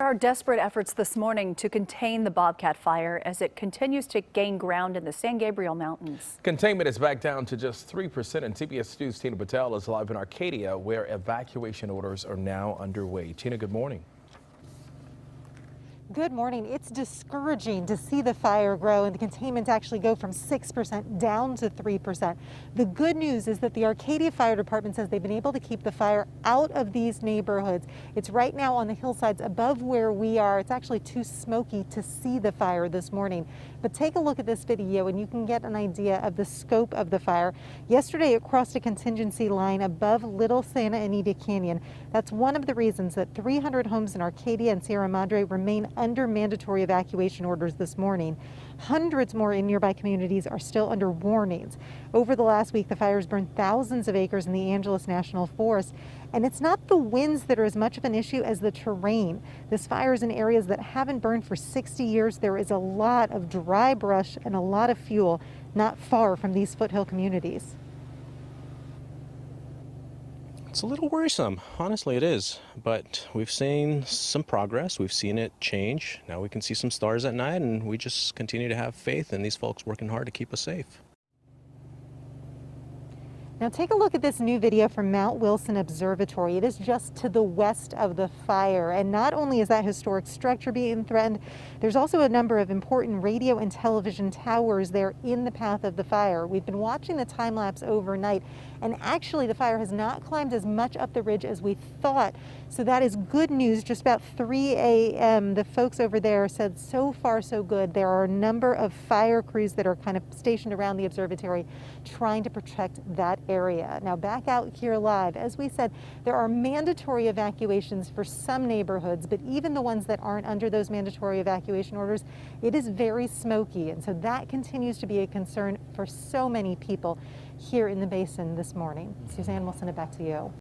are desperate efforts this morning to contain the Bobcat Fire as it continues to gain ground in the San Gabriel Mountains. Containment is back down to just 3%, and CBS News' Tina Patel is live in Arcadia, where evacuation orders are now underway. Tina, good morning. Good morning. It's discouraging to see the fire grow and the containment actually go from 6% down to 3%. The good news is that the Arcadia Fire Department says they've been able to keep the fire out of these neighborhoods. It's right now on the hillsides above where we are. It's actually too smoky to see the fire this morning. But take a look at this video and you can get an idea of the scope of the fire. Yesterday it crossed a contingency line above Little Santa Anita Canyon. That's one of the reasons that 300 homes in Arcadia and Sierra Madre remain under mandatory evacuation orders this morning. Hundreds more in nearby communities are still under warnings. Over the last week, the fires burned thousands of acres in the Angeles National Forest. And it's not the winds that are as much of an issue as the terrain. This fire is in areas that haven't burned for 60 years. There is a lot of dry brush and a lot of fuel not far from these foothill communities. It's a little worrisome, honestly it is, but we've seen some progress, we've seen it change. Now we can see some stars at night, and we just continue to have faith in these folks working hard to keep us safe. Now take a look at this new video from Mount Wilson Observatory. It is just to the west of the fire, and not only is that historic structure being threatened, there's also a number of important radio and television towers there in the path of the fire. We've been watching the time lapse overnight, and actually the fire has not climbed as much up the ridge as we thought. So that is good news. Just about 3 a.m. the folks over there said so far so good. There are a number of fire crews that are kind of stationed around the observatory trying to protect that area. Now back out here live, as we said, there are mandatory evacuations for some neighborhoods, but even the ones that aren't under those mandatory evacuation orders, it is very smoky, and so that continues to be a concern for so many people here in the basin this morning. Suzanne, we'll send it back to you.